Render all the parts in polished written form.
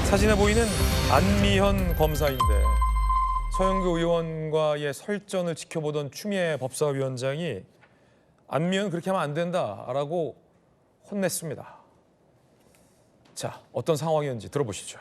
사진에 보이는 안미현 검사인데 서영교 의원과의 설전을 지켜보던 추미애 법사위원장이 안미현 그렇게 하면 안 된다라고 혼냈습니다. 자, 어떤 상황이었는지 들어보시죠.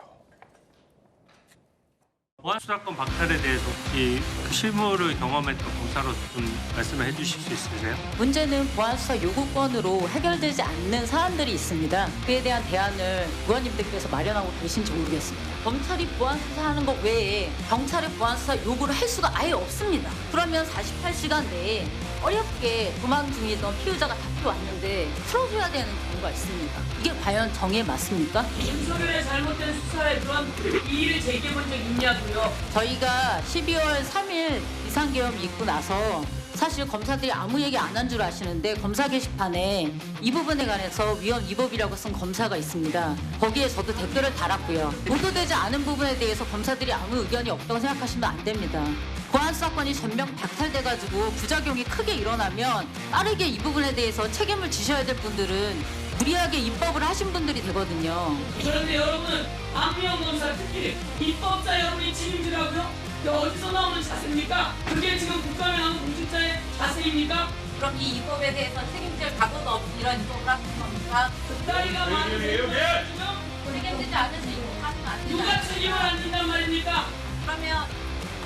보안수사권 박탈에 대해서 혹시 그 실무를 경험했던 검사로서 좀 말씀을 해주실 수 있으세요? 문제는 보안수사 요구권으로 해결되지 않는 사안들이 있습니다. 그에 대한 대안을 의원님들께서 마련하고 계신지 모르겠습니다. 검찰이 보안수사하는 것 외에 경찰의 보안수사 요구를 할 수가 아예 없습니다. 그러면 48시간 내에 어렵게 도망 중이던 피의자가 잡혀왔는데 풀어줘야 되는 경우가 있습니다. 이게 과연 정의에 맞습니까? 윤석열의 잘못된 수사에 그런 이의를 제기해본 적 있냐고요? 저희가 12월 3일 비상계엄이 있고 나서 사실 검사들이 아무 얘기 안 한 줄 아시는데 검사 게시판에 이 부분에 관해서 위헌 위법이라고 쓴 검사가 있습니다. 거기에 저도 댓글을 달았고요. 보도되지 않은 부분에 대해서 검사들이 아무 의견이 없다고 생각하시면 안 됩니다. 보안수사권이 전면 박탈돼가지고 부작용이 크게 일어나면 빠르게 이 부분에 대해서 책임을 지셔야 될 분들은 무리하게 입법을 하신 분들이 되거든요. 그런데 여러분은 안미현 검사 특히 입법자 여러분이 책임지라고요? 이게 어디서 나오는 자세입니까? 그게 지금 국가명하는 공직자의 자세입니까? 그럼 이 입법에 대해서 책임질 각오도 없이 이런 입법을 하신 겁니까? 나이가 많은 책임지지 않으시 입법하시면 안 되잖아요. 누가 책임을 안 진단 말입니까? 그러면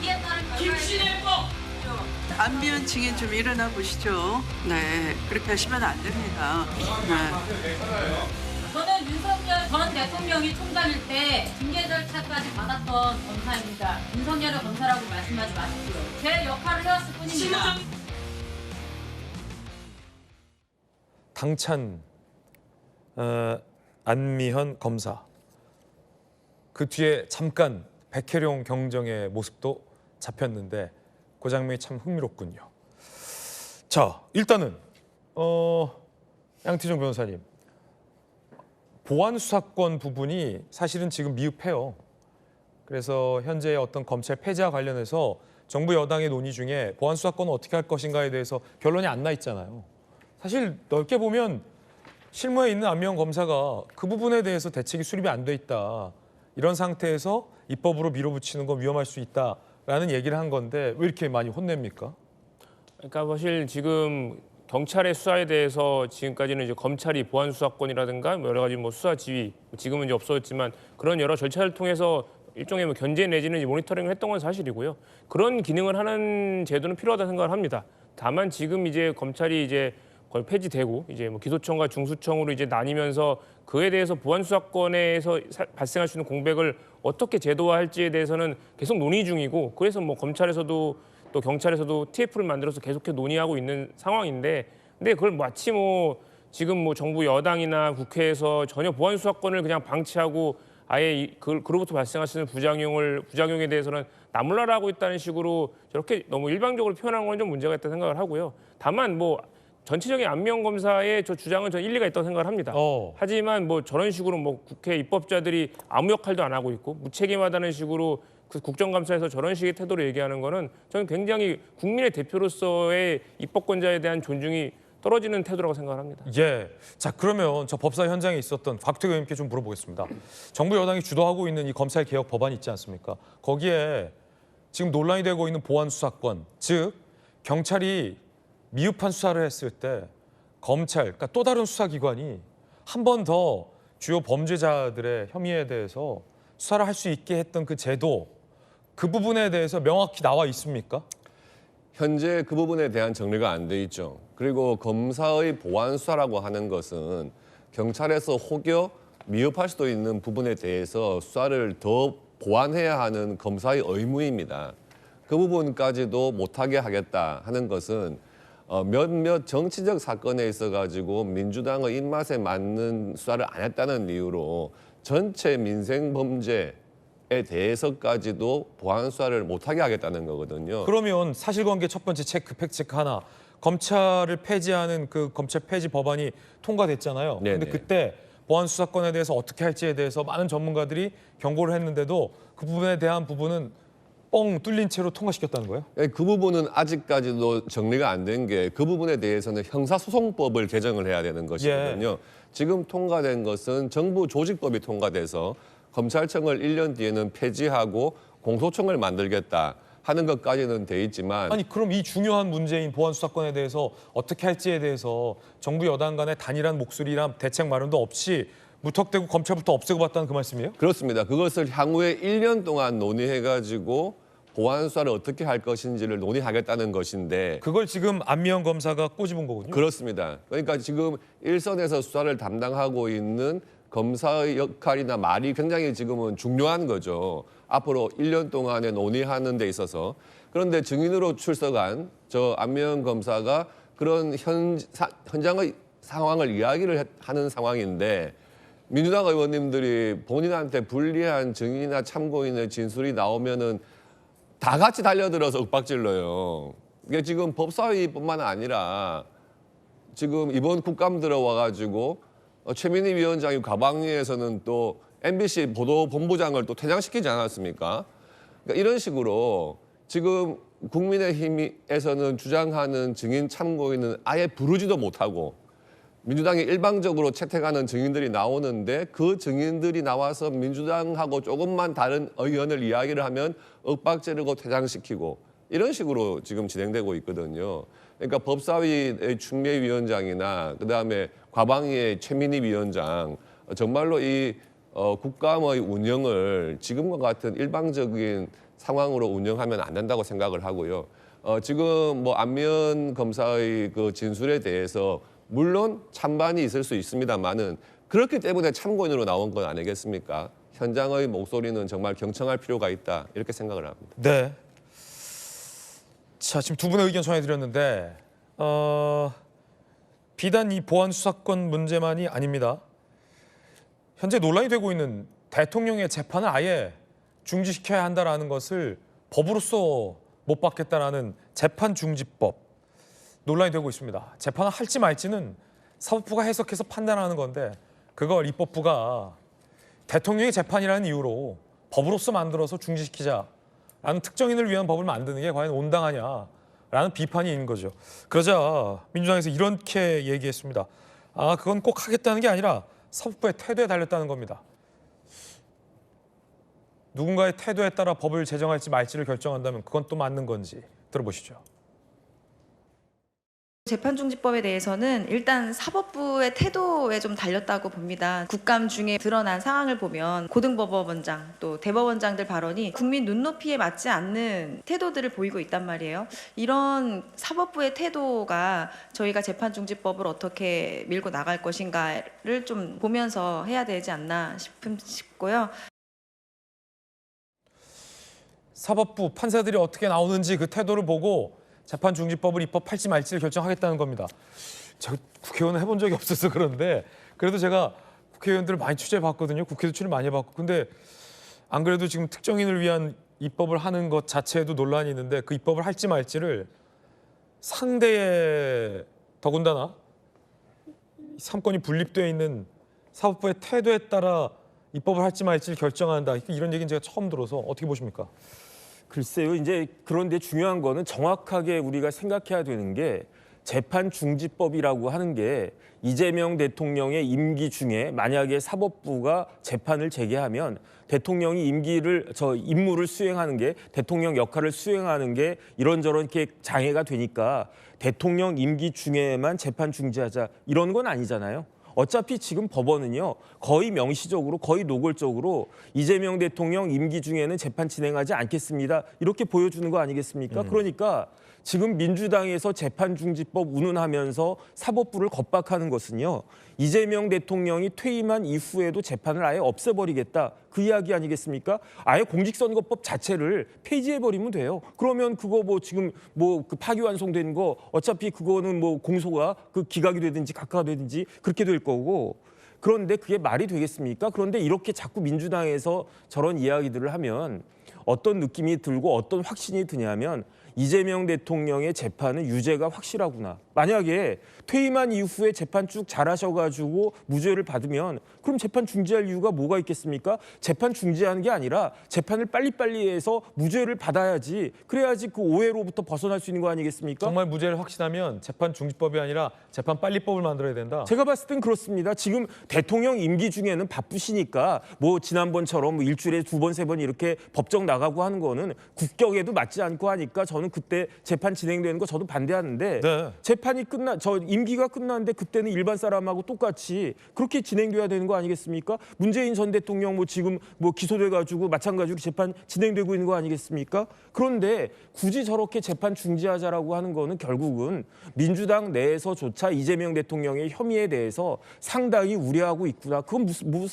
이에 따른 김신혜 법! 안미연 증인 좀 일어나 보시죠. 네, 그렇게 하시면 안 됩니다. 저는 윤석열 전 대통령이 총장일 때 징계 절차까지 받았던 검사입니다. 윤석열의 검사라고 말씀하지 마십시오. 제 역할을 해왔을 뿐입니다. 당찬 안미현 검사. 그 뒤에 잠깐 백혜룡 경정의 모습도 잡혔는데 그 장면이 참 흥미롭군요. 자, 일단은 양태종 변호사님, 보안수사권 부분이 사실은 지금 미흡해요. 그래서 현재 어떤 검찰 폐지와 관련해서 정부 여당의 논의 중에 보안수사권을 어떻게 할 것인가에 대해서 결론이 안 나 있잖아요. 사실 넓게 보면 실무에 있는 안미현 검사가 그 부분에 대해서 대책이 수립이 안 돼 있다. 이런 상태에서 입법으로 밀어붙이는 건 위험할 수 있다라는 얘기를 한 건데 왜 이렇게 많이 혼냅니까? 그러니까 사실 지금 경찰의 수사에 대해서 지금까지는 이제 검찰이 보안 수사권이라든가 뭐 여러 가지 뭐 수사 지휘, 지금은 이제 없어졌지만 그런 여러 절차를 통해서 일종의 뭐 견제 내지는 모니터링을 했던 건 사실이고요. 그런 기능을 하는 제도는 필요하다 생각을 합니다. 다만 지금 이제 검찰이 이제 거의 폐지되고 이제 뭐 기소청과 중수청으로 이제 나뉘면서 그에 대해서 보안 수사권에서 발생할 수 있는 공백을 어떻게 제도화할지에 대해서는 계속 논의 중이고, 그래서 뭐 검찰에서도 또 경찰에서도 TF를 만들어서 계속해서 논의하고 있는 상황인데, 근데 그걸 마치 뭐 지금 뭐 정부 여당이나 국회에서 전혀 보안 수사권을 그냥 방치하고 아예 그로부터 발생할 수 있는 부작용에 대해서는 나몰라라고 있다는 식으로 저렇게 너무 일방적으로 표현한 건 좀 문제가 있다고 생각을 하고요. 다만 뭐 전체적인 안미현 검사의 저 주장은 전 일리가 있다고 생각을 합니다. 하지만 뭐 저런 식으로 뭐 국회 입법자들이 아무 역할도 안 하고 있고 무책임하다는 식으로 그 국정감사에서 저런 식의 태도를 얘기하는 거는 저는 굉장히 국민의 대표로서의 입법권자에 대한 존중이 떨어지는 태도라고 생각을 합니다. 예. 자, 그러면 저 법사 현장에 있었던 곽태규 의원님께 좀 물어보겠습니다. 정부 여당이 주도하고 있는 이 검찰 개혁 법안이 있지 않습니까? 거기에 지금 논란이 되고 있는 보안 수사권, 즉 경찰이 미흡한 수사를 했을 때 검찰, 그러니까 또 다른 수사기관이 한 번 더 주요 범죄자들의 혐의에 대해서 수사를 할 수 있게 했던 그 제도, 그 부분에 대해서 명확히 나와 있습니까? 현재 그 부분에 대한 정리가 안 돼 있죠. 그리고 검사의 보안 수사라고 하는 것은 경찰에서 혹여 미흡할 수도 있는 부분에 대해서 수사를 더 보완해야 하는 검사의 의무입니다. 그 부분까지도 못하게 하겠다 하는 것은 몇몇 정치적 사건에 있어가지고 민주당의 입맛에 맞는 수사를 안 했다는 이유로 전체 민생 범죄에 대해서까지도 보안 수사를 못하게 하겠다는 거거든요. 그러면 사실관계 첫 번째 체크, 팩트체크 하나. 검찰을 폐지하는 그 검찰 폐지 법안이 통과됐잖아요. 네네. 근데 그때 보안 수사권에 대해서 어떻게 할지에 대해서 많은 전문가들이 경고를 했는데도 그 부분에 대한 부분은 뻥 뚫린 채로 통과시켰다는 거예요? 그 부분은 아직까지도 정리가 안 된 게 그 부분에 대해서는 형사소송법을 개정을 해야 되는 것이거든요. 지금 통과된 것은 정부 조직법이 통과돼서 검찰청을 1년 뒤에는 폐지하고 공소청을 만들겠다 하는 것까지는 돼 있지만 아니 그럼 이 중요한 문제인 보안 수사권에 대해서 어떻게 할지에 대해서 정부 여당 간의 단일한 목소리나 대책 마련도 없이 무턱대고 검찰부터 없애고 봤다는 그 말씀이에요? 그렇습니다. 그것을 향후에 1년 동안 논의해가지고 보안 수사를 어떻게 할 것인지를 논의하겠다는 것인데 그걸 지금 안미영 검사가 꼬집은 거군요. 그렇습니다. 그러니까 지금 일선에서 수사를 담당하고 있는 검사의 역할이나 말이 굉장히 지금은 중요한 거죠. 앞으로 1년 동안에 논의하는 데 있어서. 그런데 증인으로 출석한 저 안미영 검사가 그런 현장의 상황을 이야기를 하는 상황인데 민주당 의원님들이 본인한테 불리한 증인이나 참고인의 진술이 나오면은 다 같이 달려들어서 윽박질러요. 이게 지금 법사위뿐만 아니라 지금 이번 국감 들어와가지고 최민희 위원장이 과방위에서는 또 MBC 보도본부장을 또 퇴장시키지 않았습니까? 그러니까 이런 식으로 지금 국민의힘에서는 주장하는 증인 참고인은 아예 부르지도 못하고 민주당이 일방적으로 채택하는 증인들이 나오는데 그 증인들이 나와서 민주당하고 조금만 다른 의견을 이야기를 하면 윽박지르고 퇴장시키고 이런 식으로 지금 진행되고 있거든요. 그러니까 법사위의 추미애 위원장이나 그다음에 과방위의 최민희 위원장 정말로 이 국감의 운영을 지금과 같은 일방적인 상황으로 운영하면 안 된다고 생각을 하고요. 지금 뭐 안미연 검사의 그 진술에 대해서 물론 찬반이 있을 수 있습니다만은 그렇기 때문에 참고인으로 나온 건 아니겠습니까? 현장의 목소리는 정말 경청할 필요가 있다 이렇게 생각을 합니다. 네. 자, 지금 두 분의 의견 전해드렸는데 비단 이 보안 수사권 문제만이 아닙니다. 현재 논란이 되고 있는 대통령의 재판을 아예 중지시켜야 한다라는 것을 법으로서 못 받겠다라는 재판중지법 논란이 되고 있습니다. 재판을 할지 말지는 사법부가 해석해서 판단하는 건데 그걸 입법부가 대통령의 재판이라는 이유로 법으로서 만들어서 중지시키자라는 특정인을 위한 법을 만드는 게 과연 온당하냐라는 비판이 있는 거죠. 그러자 민주당에서 이렇게 얘기했습니다. 그건 꼭 하겠다는 게 아니라 사법부의 태도에 달렸다는 겁니다. 누군가의 태도에 따라 법을 제정할지 말지를 결정한다면 그건 또 맞는 건지 들어보시죠. 재판중지법에 대해서는 일단 사법부의 태도에 좀 달렸다고 봅니다. 국감 중에 드러난 상황을 보면 고등법원장 또 대법원장들 발언이 국민 눈높이에 맞지 않는 태도들을 보이고 있단 말이에요. 이런 사법부의 태도가 저희가 재판중지법을 어떻게 밀고 나갈 것인가를 좀 보면서 해야 되지 않나 싶고요. 사법부 판사들이 어떻게 나오는지 그 태도를 보고 재판중지법을 입법할지 말지를 결정하겠다는 겁니다. 제가 국회의원을 해본 적이 없어서 그런데 그래도 제가 국회의원들을 많이 취재해봤거든요. 국회도 출입 많이 해봤고. 근데 안 그래도 지금 특정인을 위한 입법을 하는 것 자체에도 논란이 있는데 그 입법을 할지 말지를 상대의 더군다나 삼권이 분립되어 있는 사법부의 태도에 따라 입법을 할지 말지를 결정한다. 이런 얘기는 제가 처음 들어서 어떻게 보십니까? 글쎄요. 이제 그런데 중요한 거는 정확하게 우리가 생각해야 되는 게 재판중지법이라고 하는 게 이재명 대통령의 임기 중에 만약에 사법부가 재판을 재개하면 대통령이 임무를 수행하는 게 대통령 역할을 수행하는 게 이런저런 이렇게 장애가 되니까 대통령 임기 중에만 재판 중지하자 이런 건 아니잖아요. 어차피 지금 법원은요 거의 명시적으로 거의 노골적으로 이재명 대통령 임기 중에는 재판 진행하지 않겠습니다 이렇게 보여주는 거 아니겠습니까? 그러니까 지금 민주당에서 재판중지법 운운하면서 사법부를 겁박하는 것은요 이재명 대통령이 퇴임한 이후에도 재판을 아예 없애버리겠다 그 이야기 아니겠습니까? 아예 공직선거법 자체를 폐지해버리면 돼요. 그러면 그거 뭐 지금 뭐 그 파기환송된 거 어차피 그거는 뭐 공소가 그 기각이 되든지 각하가 되든지 그렇게 될 거고 그런데 그게 말이 되겠습니까? 그런데 이렇게 자꾸 민주당에서 저런 이야기들을 하면 어떤 느낌이 들고 어떤 확신이 드냐면 이재명 대통령의 재판은 유죄가 확실하구나. 만약에 퇴임한 이후에 재판 쭉 잘하셔가지고 무죄를 받으면 그럼 재판 중지할 이유가 뭐가 있겠습니까? 재판 중지하는 게 아니라 재판을 빨리빨리 해서 무죄를 받아야지. 그래야지 그 오해로부터 벗어날 수 있는 거 아니겠습니까? 정말 무죄를 확신하면 재판 중지법이 아니라 재판 빨리법을 만들어야 된다. 제가 봤을 땐 그렇습니다. 지금 대통령 임기 중에는 바쁘시니까 뭐 지난번처럼 뭐 일주일에 2번, 3번 이렇게 법정 나가고 하는 거는 국격에도 맞지 않고 하니까 저는 그때 재판 진행되는 거 저도 반대하는데 네. 재판이 임기가 끝났는데 그때는 일반 사람하고 똑같이 그렇게 진행돼야 되는 거 아니겠습니까? 문재인 전 대통령 뭐 지금 뭐 기소돼 가지고 마찬가지로 재판 진행되고 있는 거 아니겠습니까? 그런데 굳이 저렇게 재판 중지하자라고 하는 거는 결국은 민주당 내에서조차 이재명 대통령의 혐의에 대해서 상당히 우려하고 있구나. 그건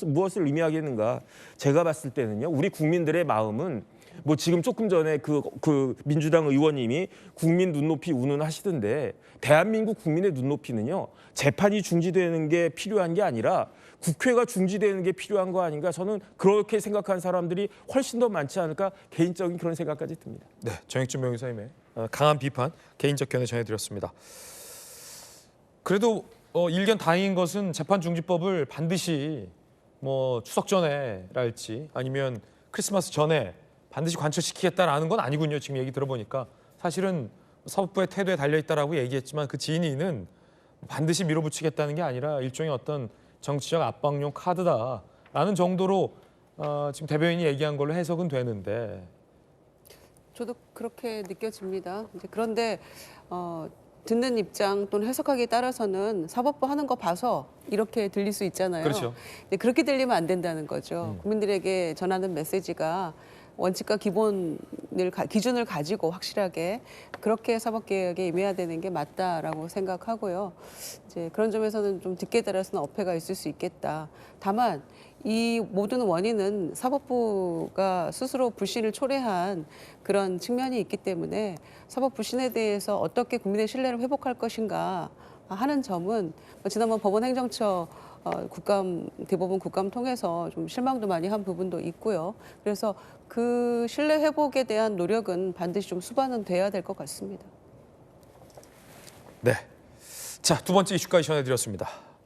무엇을 의미하겠는가? 제가 봤을 때는요. 우리 국민들의 마음은 뭐 지금 조금 전에 그 민주당 의원님이 국민 눈높이 운운하시던데 대한민국 국민의 눈높이는요. 재판이 중지되는 게 필요한 게 아니라 국회가 중지되는 게 필요한 거 아닌가? 저는 그렇게 생각하는 사람들이 훨씬 더 많지 않을까? 개인적인 그런 생각까지 듭니다. 네, 정익준 변호사님의 강한 비판, 개인적 견해 전해드렸습니다. 그래도 일견 다행인 것은 재판 중지법을 반드시 뭐 추석 전에랄지 아니면 크리스마스 전에 반드시 관철시키겠다라는 건 아니군요. 지금 얘기 들어보니까 사실은 사법부의 태도에 달려있다라고 얘기했지만 그 진위는 반드시 밀어붙이겠다는 게 아니라 일종의 어떤 정치적 압박용 카드다라는 정도로 지금 대변인이 얘기한 걸로 해석은 되는데 저도 그렇게 느껴집니다. 이제 그런데 듣는 입장 또는 해석하기에 따라서는 사법부 하는 거 봐서 이렇게 들릴 수 있잖아요. 그렇죠. 근데 그렇게 들리면 안 된다는 거죠. 국민들에게 전하는 메시지가 원칙과 기준을 가지고 확실하게 그렇게 사법개혁에 임해야 되는 게 맞다라고 생각하고요. 이제 그런 점에서는 좀 듣기에 따라서는 어폐가 있을 수 있겠다. 다만 이 모든 원인은 사법부가 스스로 불신을 초래한 그런 측면이 있기 때문에 사법 불신에 대해서 어떻게 국민의 신뢰를 회복할 것인가 하는 점은 지난번 법원 행정처 대법원 국감 통해서 좀 실망도 많이 한 부분도 있고요. 그래서 그 신뢰 회복에 대한 노력은 반드시 좀 수반은 돼야 될 것 같습니다. 네, 자, 두 번째 이슈까지 전해드렸습니다.